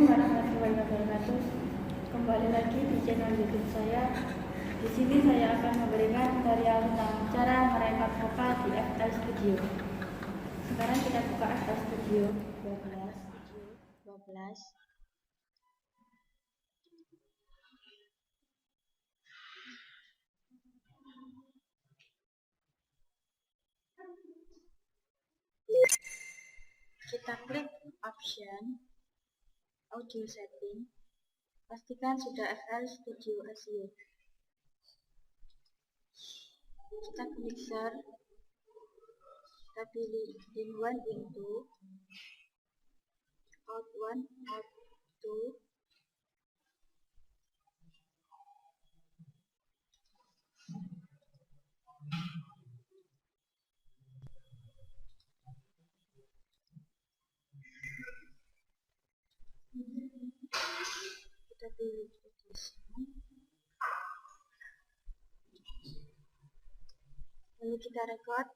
Assalamualaikum warahmatullahi wabarakatuh. Kembali lagi di channel YouTube saya. Di sini saya akan memberikan tutorial tentang cara merekam vokal di FL Studio. Sekarang kita buka FL Studio 12. Kita klik option audio setting. Pastikan sudah FL Studio SEO. Kita klik search. Kita pilih in 1, in 2, out 1, out 2. Kita pilih position, lalu kita record.